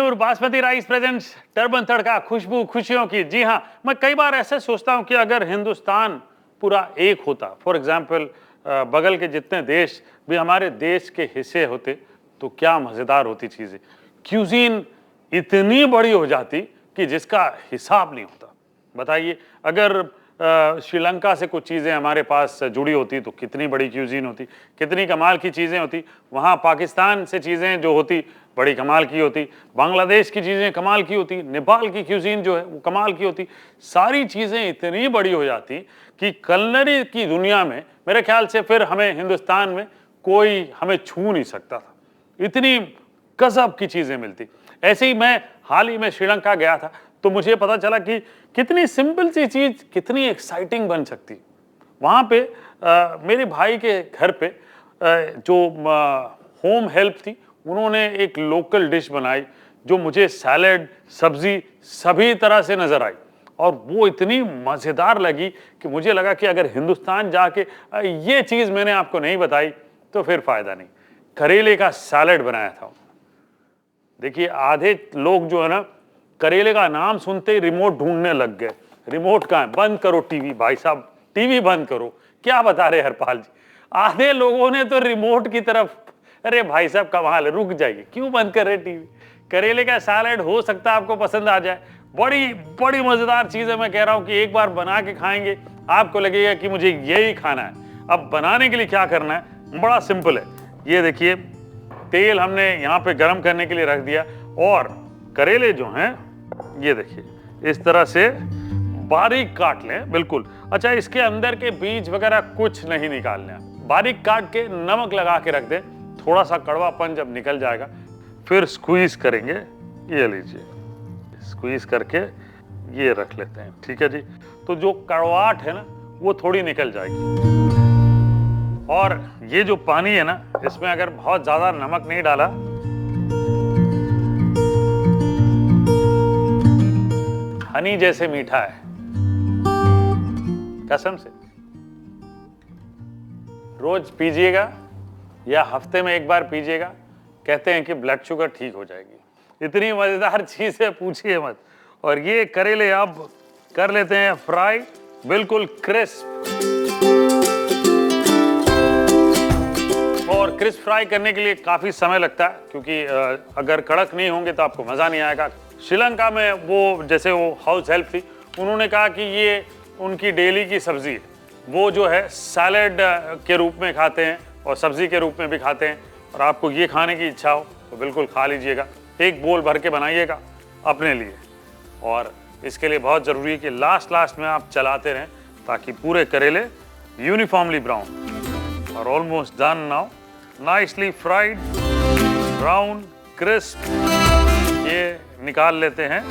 तंदूर basmati rice presents turban तड़का खुशबू खुशियों की। जी हाँ, मैं कई बार ऐसे सोचता हूँ कि अगर हिंदुस्तान पूरा एक होता, फॉर एग्जाम्पल बगल के जितने देश भी हमारे देश के हिस्से होते तो क्या मज़ेदार होती चीज़ें। क्यूजीन इतनी बड़ी हो जाती कि जिसका हिसाब नहीं होता। बताइए, अगर श्रीलंका से कुछ चीज़ें हमारे पास जुड़ी होती तो कितनी बड़ी क्यूजीन होती, कितनी कमाल की चीज़ें होती। वहाँ पाकिस्तान से चीज़ें जो होती बड़ी कमाल की होती, बांग्लादेश की चीज़ें कमाल की होती, नेपाल की क्यूजीन जो है वो कमाल की होती। सारी चीज़ें इतनी बड़ी हो जाती कि कलनरी की दुनिया में मेरे ख्याल से फिर हमें हिंदुस्तान में कोई हमें छू नहीं सकता था, इतनी गजब की चीज़ें मिलती। ऐसे ही मैं हाल ही में श्रीलंका गया था तो मुझे पता चला कि कितनी सिंपल सी चीज़ कितनी एक्साइटिंग बन सकती। वहाँ पे मेरे भाई के घर पे जो होम हेल्प थी उन्होंने एक लोकल डिश बनाई जो मुझे सैलेड सब्जी सभी तरह से नज़र आई और वो इतनी मज़ेदार लगी कि मुझे लगा कि अगर हिंदुस्तान जाके ये चीज़ मैंने आपको नहीं बताई तो फिर फ़ायदा नहीं। करेले का सैलेड बनाया था। देखिए, आधे लोग जो है ना करेले का नाम सुनते ही रिमोट ढूंढने लग गए। रिमोट कहाँ है? बंद करो टीवी, भाई साहब टीवी बंद करो। क्या बता रहे हरपाल जी? आधे लोगों ने तो रिमोट की तरफ, अरे भाई साहब कमाल है, रुक जाइए, क्यों बंद कर रहे टीवी? करेले का सैलेड हो सकता है आपको पसंद आ जाए, बड़ी बड़ी मज़ेदार चीज़ है। मैं कह रहा हूँ कि एक बार बना के खाएंगे आपको लगेगा कि मुझे यही खाना है। अब बनाने के लिए क्या करना है, बड़ा सिंपल है। ये देखिए, तेल हमने यहाँ पे गर्म करने के लिए रख दिया और करेले जो हैं ये देखिए इस तरह से बारीक काट लें, बिल्कुल। अच्छा, इसके अंदर के बीज वगैरह कुछ नहीं निकालने हैं, बारीक काट के नमक लगा के रख दें। थोड़ा सा कड़वापन जब निकल जाएगा फिर स्क्वीज करेंगे। ये लीजिए, स्क्वीज करके ये रख लेते हैं, ठीक है जी। तो जो कड़वाहट है ना वो थोड़ी निकल जाएगी। और ये जो पानी है ना, इसमें अगर बहुत ज्यादा नमक नहीं डाला हनी जैसे मीठा है, कसम से। रोज पीजिएगा या हफ्ते में एक बार पीजिएगा, कहते हैं कि ब्लड शुगर ठीक हो जाएगी। इतनी मजेदार चीज है, पूछिए मत। और ये करेले अब कर लेते हैं फ्राई, बिल्कुल क्रिस्प। और क्रिस्प फ्राई करने के लिए काफ़ी समय लगता है क्योंकि अगर कड़क नहीं होंगे तो आपको मज़ा नहीं आएगा। श्रीलंका में वो जैसे वो हाउस हेल्प थी, उन्होंने कहा कि ये उनकी डेली की सब्ज़ी है, वो जो है सैलेड के रूप में खाते हैं और सब्ज़ी के रूप में भी खाते हैं। और आपको ये खाने की इच्छा हो तो बिल्कुल खा लीजिएगा, एक बोल भर के बनाइएगा अपने लिए। और इसके लिए बहुत ज़रूरी है कि लास्ट में आप चलाते रहें ताकि पूरे करेले यूनिफॉर्मली ब्राउन और almost done now, nicely fried, brown, crisp. ये निकाल लेते हैं।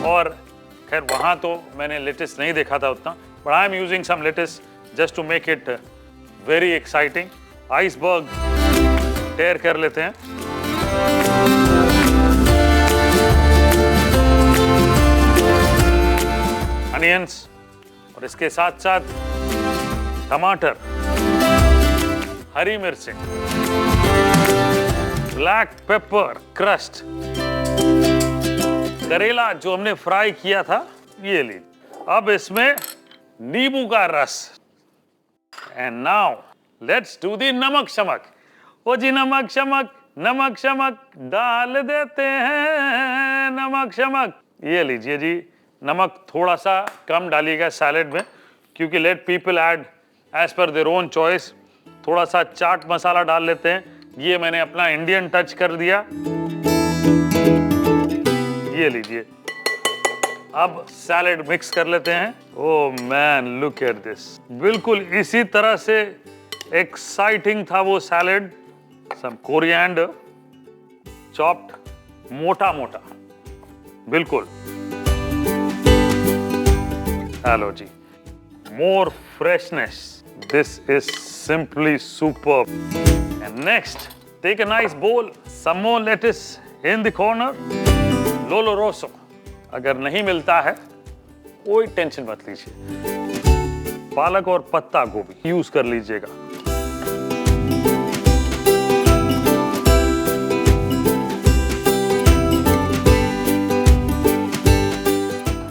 और खैर वहाँ तो मैंने लेटेस नहीं देखा था उतना, but I am using some latest just to make it very exciting. Iceberg टेयर कर लेते हैं। अनियंस और इसके साथ साथ टमाटर, हरी मिर्चें, ब्लैक पेपर क्रस्ट, करेला जो हमने फ्राई किया था ये लीजिए। अब इसमें नींबू का रस। And now let's do the नमक शमक। ओ जी नमक शमक डाल देते हैं, नमक शमक। ये लीजिए जी, नमक थोड़ा सा कम डालिएगा सैलेड में क्योंकि let people add as per their own choice. थोड़ा सा चाट मसाला डाल लेते हैं, ये मैंने अपना इंडियन टच कर दिया। ये लीजिए, अब सैलेड मिक्स कर लेते हैं। Oh man, look at this, बिल्कुल इसी तरह से एक्साइटिंग था वो सैलेड। सम कोरिएंडर चॉप्ड, मोटा मोटा, बिल्कुल। हेलो जी, more freshness. This is simply superb. And next, take a nice bowl, some more lettuce in the corner. Lolo Rosso. अगर नहीं मिलता है कोई टेंशन मत लीजिए, पालक और पत्ता गोभी यूज कर लीजिएगा।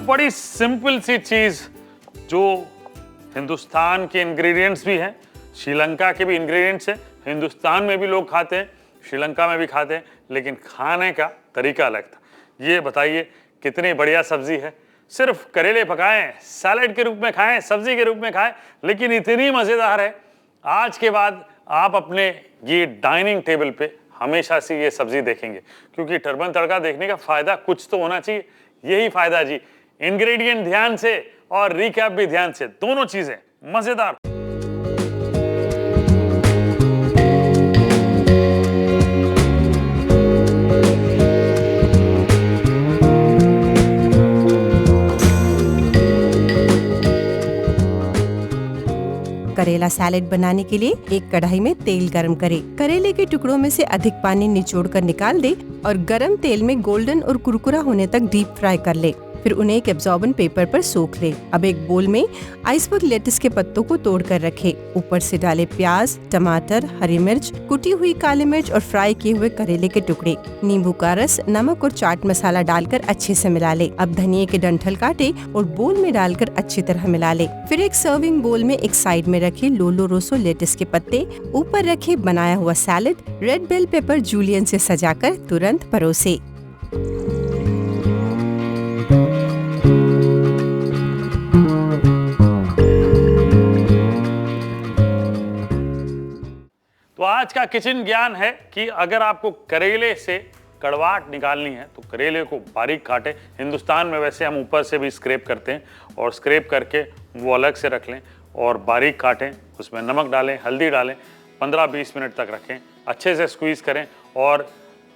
बड़ी सिंपल सी चीज जो हिंदुस्तान के इंग्रेडिएंट्स भी हैं, श्रीलंका के भी इंग्रेडिएंट्स हैं, हिंदुस्तान में भी लोग खाते हैं, श्रीलंका में भी खाते हैं, लेकिन खाने का तरीका अलग था। ये बताइए कितनी बढ़िया सब्जी है। सिर्फ करेले पकाएं, सैलेड के रूप में खाएं, सब्जी के रूप में खाएं, लेकिन इतनी मजेदार है। आज के बाद आप अपने ये डाइनिंग टेबल पे हमेशा से ये सब्जी देखेंगे, क्योंकि टर्बन तड़का देखने का फायदा कुछ तो होना चाहिए। यही फायदा जी, इंग्रेडिएंट ध्यान से और रिकैप भी ध्यान से, दोनों चीजें मजेदार। करेला सैलेड बनाने के लिए एक कढ़ाई में तेल गरम करें। करेले के टुकड़ों में से अधिक पानी निचोड़कर निकाल दे और गरम तेल में गोल्डन और कुरकुरा होने तक डीप फ्राई कर ले। फिर उन्हें एक एब्जॉर्बेंट पेपर पर सोख ले। अब एक बोल में आइसबर्ग लेटिस के पत्तों को तोड़कर रखे। ऊपर से डाले प्याज, टमाटर, हरी मिर्च, कुटी हुई काली मिर्च और फ्राई किए हुए करेले के टुकड़े। नींबू का रस, नमक और चाट मसाला डालकर अच्छे से मिला ले। अब धनिये के डंठल काटे और बोल में डालकर अच्छी तरह मिला ले। फिर एक सर्विंग बोल में एक साइड में रखे लोलो रोसो लेटिस के पत्ते, ऊपर रखे बनाया हुआ salad, red bell pepper julienne से सजाकर तुरंत परोसे। तो आज का किचन ज्ञान है कि अगर आपको करेले से कड़वाहट निकालनी है तो करेले को बारीक काटें। हिंदुस्तान में वैसे हम ऊपर से भी स्क्रैप करते हैं और स्क्रैप करके वो अलग से रख लें और बारीक काटें, उसमें नमक डालें, हल्दी डालें, 15-20 मिनट तक रखें, अच्छे से स्क्वीज़ करें। और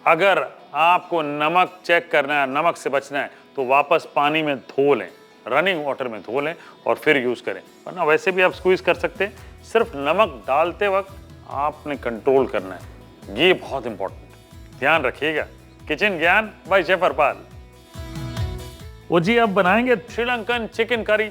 अगर आपको नमक चेक करना है, नमक से बचना है, तो वापस पानी में धो लें, रनिंग वाटर में धो लें और फिर यूज़ करें, वरना वैसे भी आप स्क्वीज़ कर सकते हैं। सिर्फ नमक डालते वक्त आपने कंट्रोल करना है, ये बहुत इंपॉर्टेंट, ध्यान रखिएगा। किचन ज्ञान बाय शेफ हरपाल। वो जी अब बनाएंगे श्रीलंकन चिकन करी